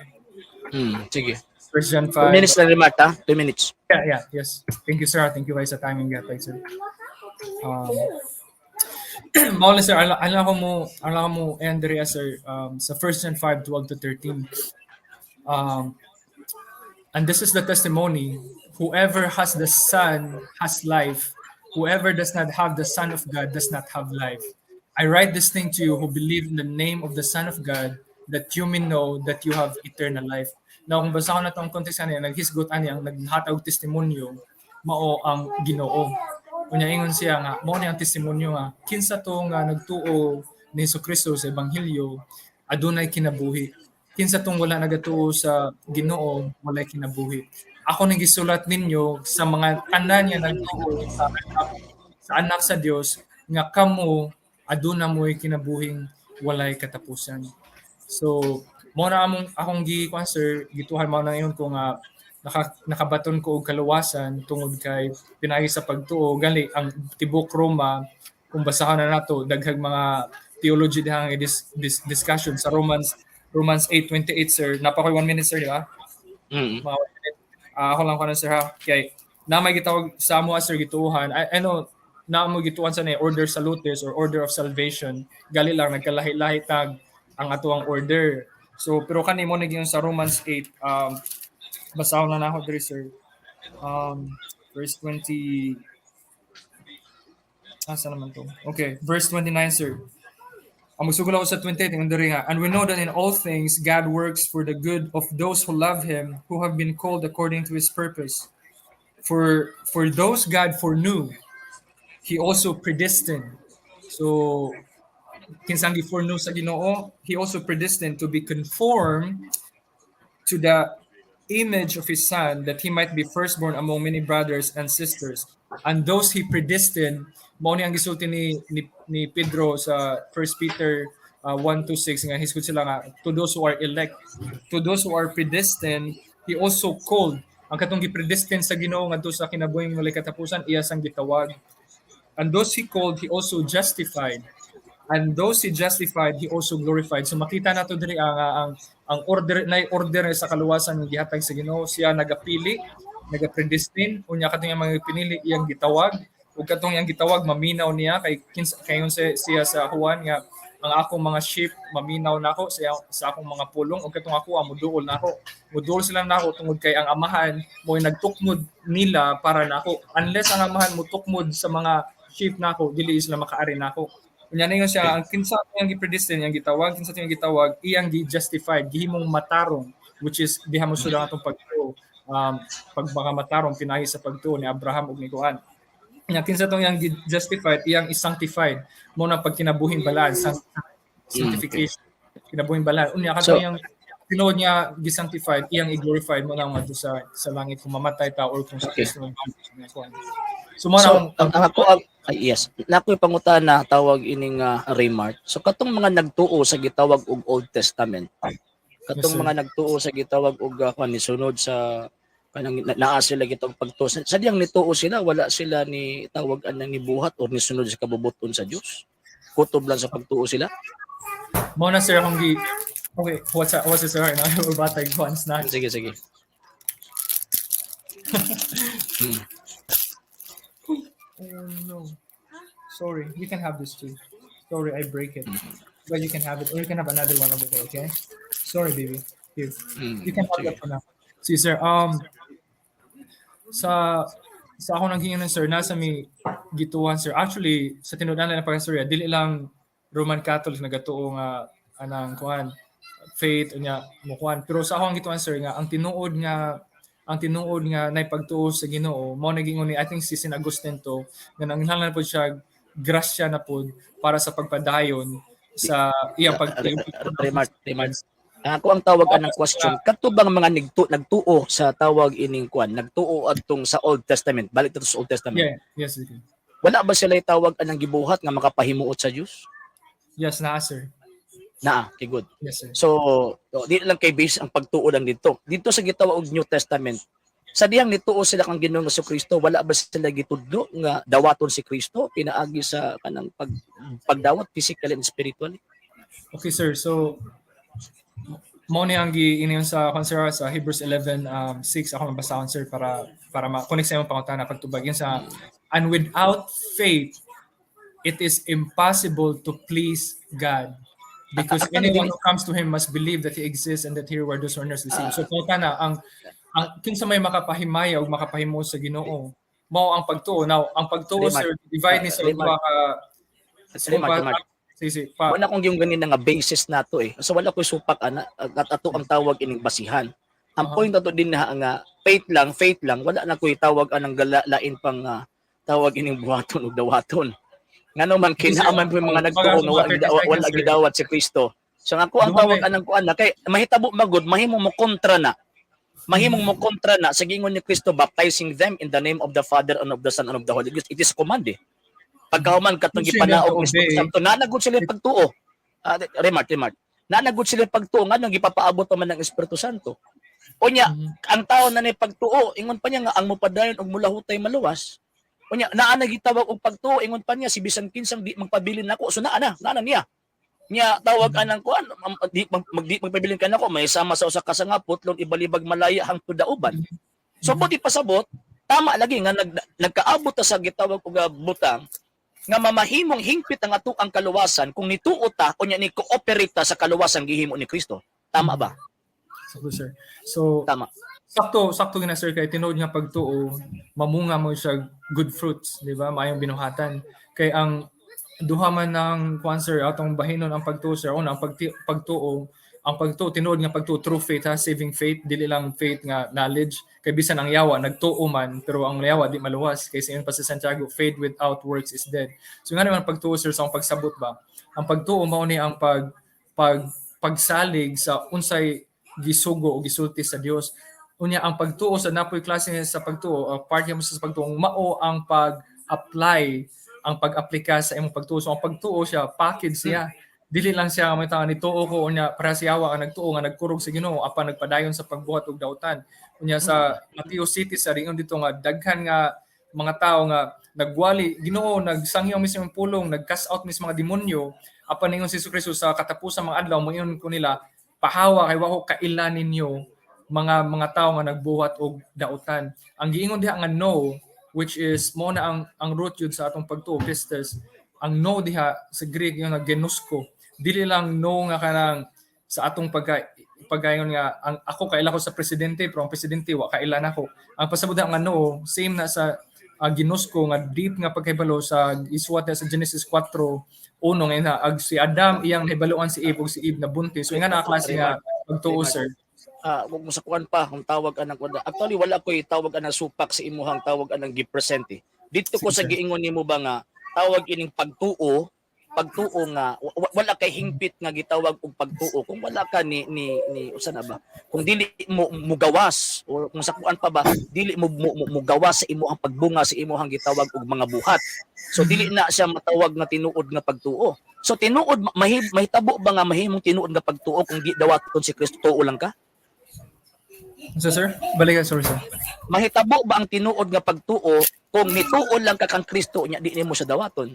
Sige. 1 John 2 5. minutes na remark, ha? 2 minutes. Yeah, yes. Thank you, sir. Thank you guys sa timing gatay, sir. Mao sir, alam mo Andrea sir sa 1 John 5:12-13. And this is the testimony, whoever has the Son has life. Whoever does not have the Son of God does not have life. I write this thing to you who believe in the name of the Son of God, that you may know that you have eternal life. Now, kung basa ko na itong context niya, naghisgot ani ang naghatag testimonyo, mao ang Ginoo. Kunya ingon siya nga, mao ni ang testimonyo nga, kinsa to nga nagtuo ni Jesucristo sa Ebanghelyo, adunay kinabuhi. Kinsa tong wala nagatuo sa Ginoo, walay kinabuhi. Ako nang gisulat ninyo sa mga tanan niya nagtuo sa anak sa Dios nga kamo aduna mo'y kinabuhing walay katapusan. So, mo na akong gikuan sir, gituhan mo na yun kung nakabaton ko og kaluwasan tungod kay pinaagi sa pagtuo gali ang tibok Roma kung basahan na nato daghang mga theology dihang discussion sa Romans 8:28 sir. Napakoy 1 minute sir, di ba? Mga 1 minute. Ako lang ko na sir ha. Kay na may gitawag sa amo sir gituhan. I know na mo gituan sa na order salutis or order of salvation. Gali lang nagkalahi-lahi tag ang atuang order. So pero kanimo naging sa Romans 8 basahon na nako diri sir. Verse 20 asa naman to? Okay, verse 29 sir. Ang magsugol ako sa 28 ng diri nga. And we know that in all things God works for the good of those who love him, who have been called according to his purpose. For those God foreknew, he also predestined. So kinsang gi-foreknew sa Ginoo, he also predestined to be conformed to the image of his son, that he might be firstborn among many brothers and sisters. And those he predestined, mao ni ang gisulti ni Pedro sa 1 Peter 1:6 nga hisgot sila nga, to those who are elect, to those who are predestined, he also called. Ang katong gi-predestined sa Ginoo ngadto sa kinabuhing walay katapusan, iya sang gitawag. And those he called, he also justified. And those he justified, he also glorified. So makita nato diri ang order sa kaluwasan ng gihatag sa Ginoo. Siya nagapili, nagapredestine, unya katong mga pinili iyang gitawag, ug katong iyang gitawag maminaw niya kayon siya sa Juan nga ang akong mga sheep maminaw nako sa akong mga pulong, ug katong ako muduol nako. Muduol sila nako tungod kay ang amahan mo'y nagtukmod nila para nako. Unless ang amahan mo tukmod sa mga sheep nako, dili sila makaari nako. Unya ningon siya ang kinsa yang gipredestine yang gitawag, kinsa yang gitawag iyang gi-justified, gihimong matarong, which is diha mo sila atong pagtuo pag mga matarong pinahi sa pagtuo ni Abraham ug ni Kuan. Unya kinsa tong yang gi-justified, iyang is-sanctified mo na pagkinabuhing balaan sa sanctification, kinabuhing balaan. Unya kadto yang tinuod niya gi-sanctified, iyang i-glorified mo na ngadto sa langit kung mamatay ta or kung sa Kristo ang Kuan. So ang ako yes, nakoy pangutana tawag ining remark. So katong mga nagtuo sa gitawag og Old Testament, katong mga nagtuo sa gitawag og nisunod sa kanang naa sila gitawag pagtuo. Sadyang nituo sila, wala sila ni tawag anang nibuhat or nisunod sa kabubuton sa Dios. Kutob lang sa pagtuo sila. Mo na sir akong okay, what's it sir? Na batay once na. Sige. Oh no. Sorry, you can have this too. Sorry, I break it. But you can have it, or you can have another one over there, okay? Sorry, baby. Here. You can have that for now. See, sir, sa ako nang hingan sir, nasa mi gituan sir. Actually, sa tinudan na pag-istorya, dili lang Roman Catholic nagatuo nga anang kuan faith unya mo kuan. Pero sa ako ang gituan sir nga ang tinuod nga ang tinuod nga nay pagtuo sa Ginoo mao naging ni I think si St. Augustine to nga nanginahanglan po siya grasya na po para sa pagpadayon sa iyang Remart. Ako ang tawag anang question, kadto bang mga nagtuo sa tawag ining kuan, nagtuo adtong sa Old Testament, balik to sa Old Testament. Yeah, yes, okay. Wala ba sila tawag anang gibuhat nga makapahimuot sa Dios? Yes, na sir. Okay, good. Yes, sir. So, di lang kay base ang pagtuo lang dito. Dito sa gitawag og New Testament, sa diyang nituo sila kang Ginoong Kristo, wala ba sila gitudlo nga dawaton si Kristo pinaagi sa kanang pagdawat physically and spiritually? Okay, sir. So, mo ni ang giiniyon sa konserva sa Hebrews 11:6 ako mabasahon sir para ma-connect sa imong pangutana pagtubag yun sa and without faith it is impossible to please God because anyone who comes to him must believe that he exists and that he rewards those who earnestly seek. So pangutana ang kinsa may makapahimaya o makapahimo sa Ginoo mao ang pagtuo. Now ang pagtuo sir divide ni sa duha ka wala kong yung ganin nga basis na to eh. So wala ko supak ana at ato ang tawag ining basihan. Ang point ato din na nga faith lang wala na ko tawag anang lain pang tawag ining buhaton ug dawaton. Ngano man kinaaman po mga nagtuo nga wala gidawat si Kristo. So nga ko ang tawag anang kuan na kay mahitabo magud mahimong mo kontra na. Mahimong mo kontra na sa gingon ni Kristo baptizing them in the name of the Father and of the Son and of the Holy Ghost. It is command eh. Pagkahuman katong gipanaog ni Espiritu Santo nanagud sila pagtuo. Remart. Nanagud sila pagtuo nga nang gipapaabot man ng Espiritu Santo. Unya, ang tao na ni pagtuo, ingon pa niya nga ang mupadayon og mulahutay maluwas. Unya, naa na gitawag og pagtuo, ingon pa niya si bisan kinsang di magpabilin nako. So naa niya. Niya tawag anang kuan, di magpabilin ka nako, may sama sa usa ka sangapot lon ibalibag malaya hangtod dauban. So pudi pasabot, tama lagi nga nagkaabot ta sa gitawag og butang nga mamahimong hingpit ang ato ang kaluwasan kung nituo ta o ni cooperate ta sa kaluwasan gihimo ni Kristo. Tama ba? So, sir. So, tama. Sakto gina sir kay tinuod nga pagtuo, mamunga mo siya good fruits, di ba? Maayong binuhatan. Kay ang duha man ng kuan sir atong bahinon ang pagtuo sir, una ang pagtuo tinuod nga pagtuo true faith ha, saving faith, dili lang faith nga knowledge. Kay bisan ang yawa nagtuo man pero ang yawa di maluwas kay sa pa sa Santiago faith without works is dead. So nga naman pagtuo sir sa pagsabot ba. Ang pagtuo mao ni ang pagsalig sa unsay gisugo o gisulti sa Dios. Unya ang pagtuo sa napoy klase sa pagtuo, part mo sa pagtuo mao ang pag-apply, ang pag-aplika sa imong pagtuo. So ang pagtuo siya package siya. Dili lang siya may tawag ni tuo ko unya para siyawa ang nagtuo nga nagkurog sa Ginoo apan nagpadayon sa pagbuhat og dautan. Unya sa Mateo City sa ringon dito nga daghan nga mga tao nga nagwali Ginoo nagsangyaw mismo ang pulong nag-cast out mismo mga demonyo apan ningon si Jesu sa katapusan mga adlaw moingon ko nila pahawa kay wa ko kailan ninyo mga tao nga nagbuhat og dautan. Ang giingon diha nga no which is mo na ang root yun sa atong pagtuo pistes. Ang no diha sa Greek yung gnosko. Dili lang no nga kanang sa atong pagayon nga ang ako kaila ko sa presidente pero ang presidente wa kaila nako. Ang pasabot nga no same na sa ginosko nga deep nga pagkahibalo sa iswat sa Genesis 4:1 nga ag si Adam iyang hibaluan si Eve ug si Eve na buntis. So nga na klase nga pagtuo sir. Kung sa kuan pa kung tawag anang kuan. Actually wala ko tawag anang supak sa imuhang tawag anang gi-present eh. Dito ko sa giingon nimo ba nga tawag ining pagtuo nga wala kay hingpit nga gitawag og pagtuo kung wala ka ni usa na ba kung dili mo mugawas o kung sa kuan pa ba dili mo mugawas sa imuhang pagbunga sa imuhang gitawag og mga buhat. So dili na siya matawag nga tinuod nga pagtuo. So tinuod mahitabo ba nga mahimong tinuod nga pagtuo kung di dawaton si Kristo tuo lang ka? So sir, balikan sorry sir. Mahitabo ba ang tinuod nga pagtuo kung nituo lang ka kang Kristo nya di nimo siya dawaton?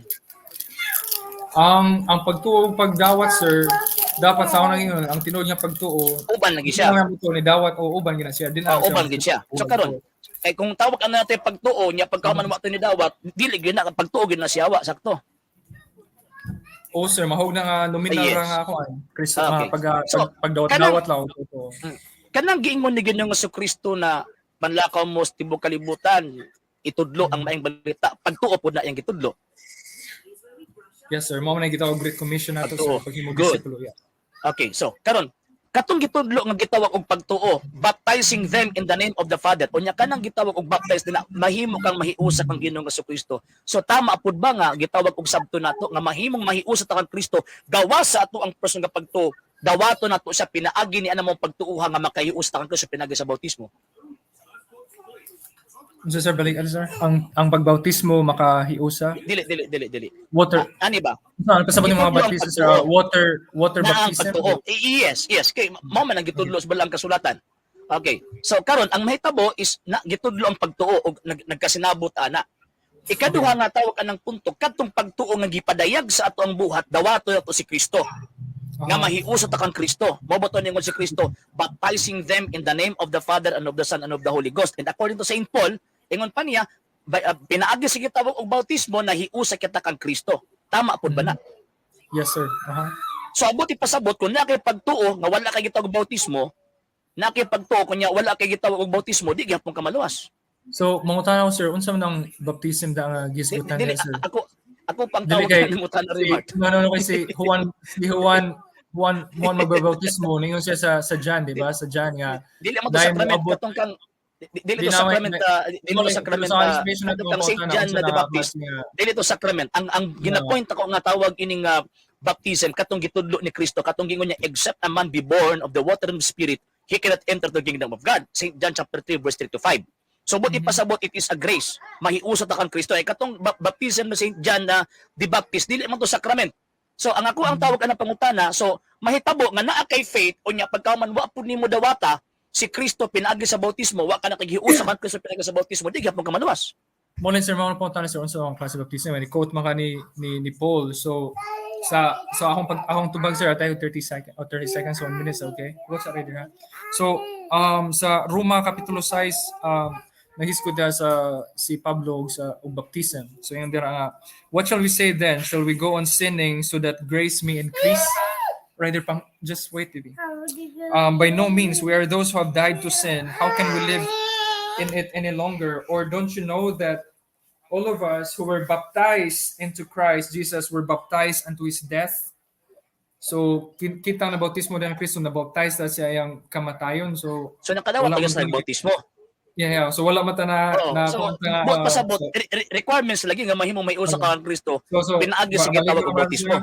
Ang pagtuo pagdawat sir, dapat sa unang ingon ang tinuod nga pagtuo. Uban lagi siya. Ang pagtuo ni dawat o uban gina siya. Uban gid siya. So karon kay kung tawag ana natin pagtuo nya pagkauman mo ni dawat, dili gyud na pagtuo gyud na siya wa sakto. O sir, mahog na nga nominal ra nga ako Kristo pagdawat lang ito. Kanang giingon ni Ginoong Kristo na manlakaw mo sa tibuok kalibutan, itudlo ang maayong balita, pagtuo pud na yang gitudlo. Yes sir, mo man gitawag Great Commission nato sa paghimo disipulo. Yeah. Okay, so karon katong gitudlo nga gitawag og pagtuo, baptizing them in the name of the Father. Unya kanang gitawag og baptize na mahimo kang mahiusa kang Ginoong Kristo. So tama pud ba nga gitawag og sabto nato nga mahimong mahiusa ta kang Kristo gawas sa ato ang person nga pagtuo. Dawato nato siya pinaagi ni anamong pagtuuha nga makahiusa ta kang Kristo pinagi sa bautismo. So, sir, balik ano, sir? Ang pagbautismo makahiusa? Dili. Water. Ani ba? Saan kasabot yung mga baptismo, sir? Water Na ang baptism? pagtuo. Yes. Kay mao man ang gitudlo sa balang kasulatan. Okay. So karon ang mahitabo is na gitudlo ang pagtuo og nagkasinabot ana. Ikaduha nga tawag anang punto kadtong pagtuo nga gipadayag sa ato ang buhat dawato nato si Kristo. Nga mahiusa ta kang Kristo. Moboton ningon si Kristo, baptizing them in the name of the Father and of the Son and of the Holy Ghost. And according to Saint Paul, ingon pa niya, pinaagi sa gitawag og bautismo na hiusa kita kang Kristo. Tama pud ba na? Yes, sir. So abot ipasabot kung na kay pagtuo nga wala kay gitawag og bautismo, na kay pagtuo kunya wala kay gitawag og bautismo, di gyapon ka maluwas. So, mangutana ko, sir, unsa man ang baptism da nga gisgutan Dili, niya, sir? ako pang Dili tawag kay- na mutan na remark. No, kasi Juan magbabautismo, ningon siya sa John, di ba? Sa John nga. Dili mo to Dahil sakrament moabot- katong kang dili Di to naman- sakrament dili to sakrament katong kang Saint John na the Baptist. Dili to sakrament. Ang ginapoint ako nga tawag ining baptism katong gitudlo ni Kristo katong gingon niya except a man be born of the water and the spirit he cannot enter the kingdom of God. Saint John chapter 3 verse 3 to 5. So but ipasabot it is a grace. Mahiusa ta kang Kristo ay katong baptism ni Saint John na the Baptist dili man to sakrament. So ang ako ang tawag ana pangutana, so mahitabo nga naa kay faith unya pagkaman wa pud nimo dawata si Kristo pinaagi sa bautismo, wa ka na kaghiusa man Kristo pinaagi sa bautismo, di gyapon ka maluwas. Muna, sir, mga punta sir, unsa ang klase of baptism? Ni-quote man ka ni Paul. So, sa akong tubag, sir, tayo 30 seconds, 1 minute, okay? What's that right there, ha? So, sa Roma Kapitulo 6, nahiskud na si Pablo sa baptism. So, yung dira nga, what shall we say then? Shall we go on sinning so that grace may increase? Rather, just wait, baby. By no means, we are those who have died to sin. How can we live in it any longer? Or don't you know that all of us who were baptized into Christ Jesus were baptized unto His death? So, kita na bautismo din ng Kristo, na baptized na siya yung kamatayon. So nakadawat wala pa sa man- bautismo. yeah. So, wala mata na... Oo. So buot pasabot requirements lagi nga mahimong may usa ka kang Kristo. Pinaagi sa gitawag og bautismo.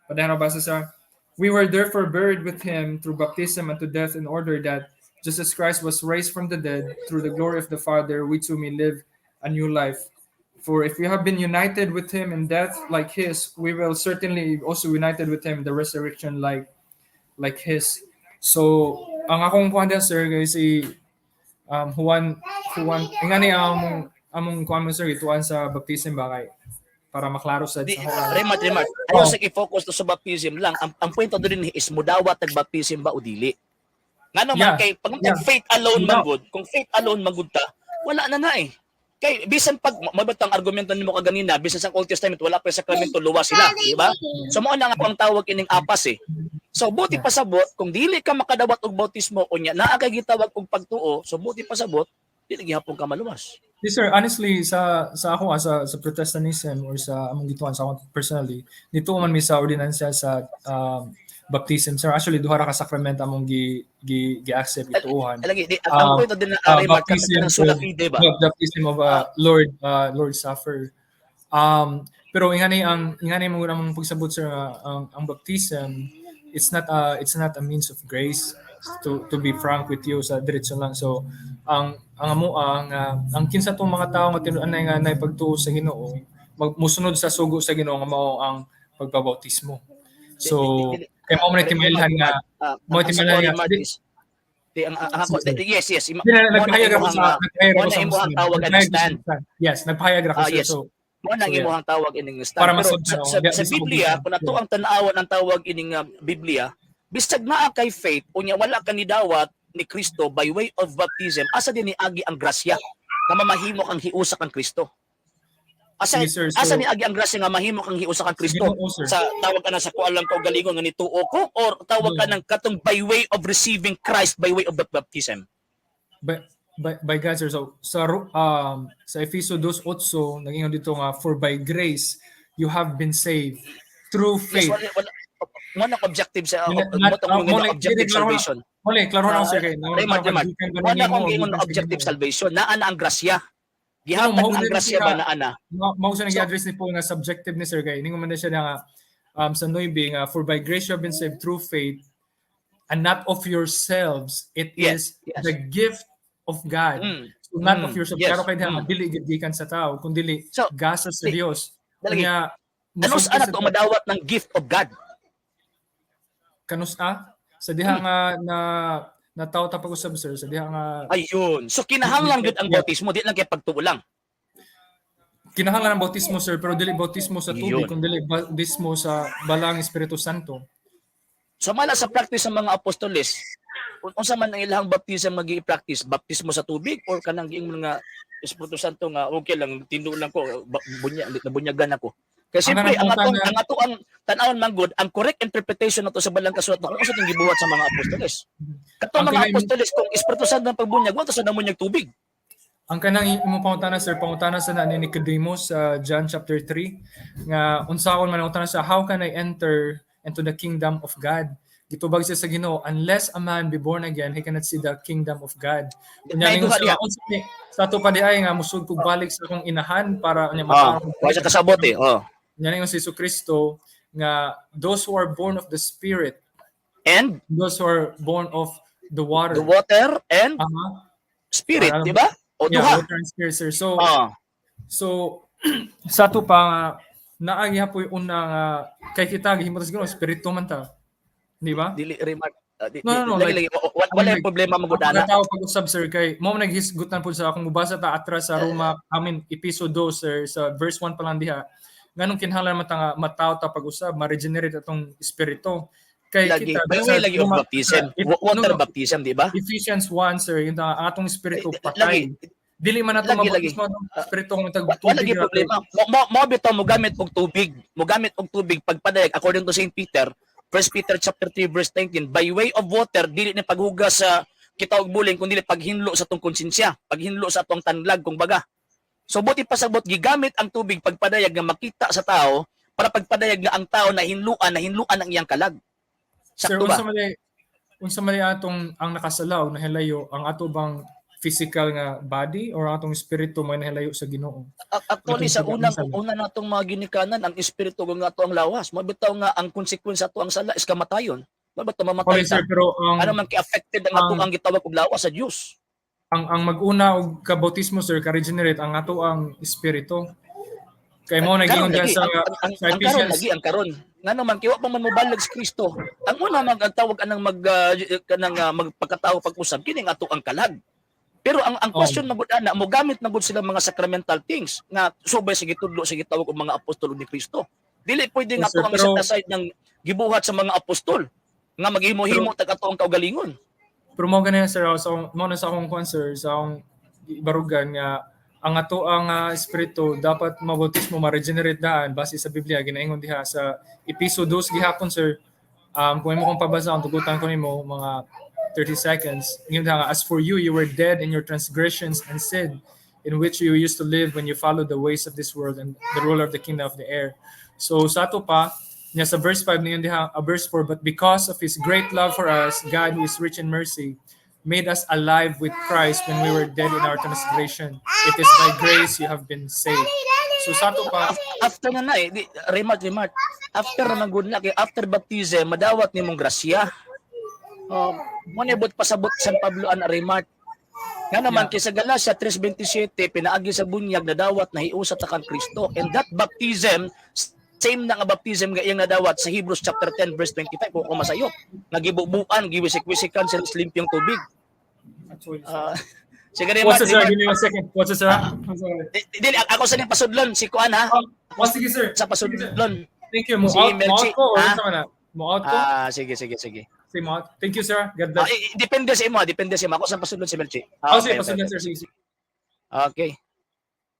Padahal basa sa, we were therefore buried with Him through baptism unto death, in order that just as Christ was raised from the dead through the glory of the Father, we too may live a new life. For if we have been united with Him in death like His, we will certainly also united with Him in the resurrection like His. So, ang akong kuhan din, sir, guys, si Juan, ingani among kuhan mo, sir, ituan sa baptism ba kay para maklaro sa Remat. Ayaw sa i-focus to sa baptism lang. Ang point din is mudawat tag baptism ba o dili. Nga naman kay pag faith alone man good, kung faith alone magud ta, wala na eh. Kay bisan pag mabatang argumento nimo kaganina, bisan sa Old Testament wala pa sakramento, luwas sila, di ba? So mao na nga ang tawag ining apas eh. So buti pasabot kung dili ka makadawat og bautismo unya naa kay gitawag og pagtuo, so buti pasabot dili gihapon ka maluwas. Yes, sir. Honestly, sa ako sa Protestantism or sa among gituan sa ako personally, dito man mi sa ordinansya sa baptism, sir. Actually, duha ra ka sakramento among gi-accept ituuhan. Lagi ang point din na remat Baptism ng sola fide ba? Baptism of Lord Supper. Pero ingani mo namang pagsabot, sir, ang baptism, it's not a means of grace, to be frank with you, sa diretso lang. So ang kinsa tong mga tao nga tinuod nga naipagtuo sa Ginoo musunod sa sugo sa Ginoo nga mao ang pagbabautismo. So kay mo man timailhan nga mo timailhan nga yes nagpahayag ako sa tawag ang stand. Yes, nagpahayag ako sir. So mo nang imong tawag ining stand. Para Pero sa Biblia kung nato ang tan-awon ang tawag ining Biblia, bisag naa kay faith unya wala ka ni dawat ni Kristo by way of baptism, asa din ni agi ang grasya nga mamahimo kang hiusa kang Kristo. Asa ni agi ang grasya nga mahimo kang hiusa kang Kristo. Sa tawag ka na sa kualang ko galingon nga nituo ko, or tawag ka ng katong by way of receiving Christ by way of the baptism. By God, sir. So sa Efeso 2:8 nag-ingon dito nga, for by grace you have been saved through faith. Yes, mo na objective sa Muli, objective klaro na. salvation. Muli, klaro na ako, sir. Kay, Raymond, mo na kung giingon na objective salvation, naa na ang grasya. Gihatag na ang grasya ba naa na? Mao sa nag-address ni Paul nga subjective ni sir kay ningon man na siya nga sa 9 nga for by grace you have been saved through faith and not of yourselves, it is the gift of God. So not of yourselves, pero kay diha dili gikan sa tao kundi gasa sa Dios. Kanya Anong saan na madawat ng gift of God? Kanus sa diha nga na tao ta pag-usab sir sa diha nga ayun. So kinahanglan gud ang bautismo, di lang kay pagtuo lang. Kinahanglan ang bautismo sir pero dili bautismo sa tubig kundi bautismo sa balang Espiritu Santo. So mala sa practice ng mga apostoles, unsa man ang ilahang baptism nga gi-practice, baptismo sa tubig or kanang giing mga Espiritu Santo nga okay lang tindo lang ko nabunyagan ako. Kasi siyempre, ang tanawon man good, ang correct interpretation nato sa balang kasulat kung unsa ting gibuhat sa mga apostoles. Kato mga apostoles kung Espiritu Santo ang pagbunyag, wa to sa namunyag tubig. Ang kanang imong pangutana sir, pangutana sa ni Nicodemus sa John chapter 3 nga unsaon man ang utana sa how can I enter into the kingdom of God? Gitubag siya sa Ginoo, unless a man be born again, he cannot see the kingdom of God. Kunya ningon sila sa ato pa di ay nga musud kog balik sa akong inahan para nya makaron. Wa siya kasabot eh. Yan yung si Jesucristo nga those who are born of the Spirit and those who are born of the water. The water and Spirit, di ba? O duha. Water and Spirit, sir. So sa to pa naagi hapoy una nga kay kita gihimo tas Ginoo Espiritu man ta. Di ba? Dili remark. No, wala yung problema magudana. Tao pag-usab sir kay mo naghisgutan pud sa akong mubasa ta atras sa Roma, episode 2 sir sa verse 1 pa lang diha. Nganong kinahanglan mataw ta pag-usab, ma-regenerate atong espiritu. Kay lagi, kita lagi yung baptism, water baptism, di ba? Ephesians 1 sir, yung atong espiritu patay. Dili man nato mabaptismo ang espiritu kung tag tubig. Wala gyud problema. Mo bitaw mo gamit og tubig. Mo gamit og tubig pagpadayag according to St. Peter, 1 Peter chapter 3 verse 19, by way of water dili ni paghugas sa kita og buling kundi paghinlo sa tong konsensya, paghinlo sa atong tanlag kung baga. So buti pasabot gigamit ang tubig pagpadayag nga makita sa tao para pagpadayag nga ang tao nahinluan ang iyang kalag. Sakto ba? Unsa man atong ang nakasalaw nahilayo ang ato bang physical nga body or atong espiritu may nahilayo sa Ginoo? Actually sa una natong mga ginikanan ang espiritu nga ato ang lawas. Mabitaw nga ang konsekwensya ato ang sala is kamatayon. Mabitaw mamatay ta. Pero ano man ki-affected ang ato ang gitawag og lawas sa Dios. Ang mag-una og kabautismo sir ka-regenerate ang ato ang espiritu. Kay mo nagingon diyan sa Ephesians ang karon. Ngano man kiwa pa man mobalag si Kristo. Ang una magtawag kanang magpagkatao pag-usab kining ato ang kalag. Pero ang question na gud ana mo gamit na gud sila mga sacramental things nga subay sa gitudlo sa gitawag og mga apostol ni Kristo. Dili pwede nga ato ang set aside ng gibuhat sa mga apostol nga maghimo-himo tag ato ang kaugalingon. Pero mo ganyan sir, so mo na sa akong concern sa akong barugan nga ang ato ang espiritu dapat mabautismo ma-regenerate daan base sa Biblia ginaingon diha sa episode 2 gihapon sir. Kung mo kong pabasa ang tugutan ko nimo mga 30 seconds. Yun nga, as for you, you were dead in your transgressions and sin, in which you used to live when you followed the ways of this world and the ruler of the kingdom of the air. So sa ato pa, niya sa verse 5 niyan diha, verse 4, but because of His great love for us, God who is rich in mercy, made us alive with Christ when we were dead in our transgression. It is by grace you have been saved. So sa ato pa, after na remark, after na good na, after baptism, madawat nimong grasya. Mo nibot pasabot San Pablo an remark. Nga naman kay sa Galacia 3:27 pinaagi sa bunyag nadawat na hiusa ta kan Kristo, and that baptism same na nga baptism nga iyang nadawat sa Hebrews chapter 10 verse 25 kung masayop nagibubuan giwisik-wisikan sa limpyong tubig. Sige rin what's sir, give me a second. What's sir? Dili ako sa ning pasudlon si Kuan ha. Sige sir. Sa pasudlon. Thank you. Mo out ko or sa mana? Mo out ko? Sige. Thank you, sir. God bless. Depende sa imo. Ako sa pasudlon si Melchi. Sige, pasudlon, sir. Sige. Okay.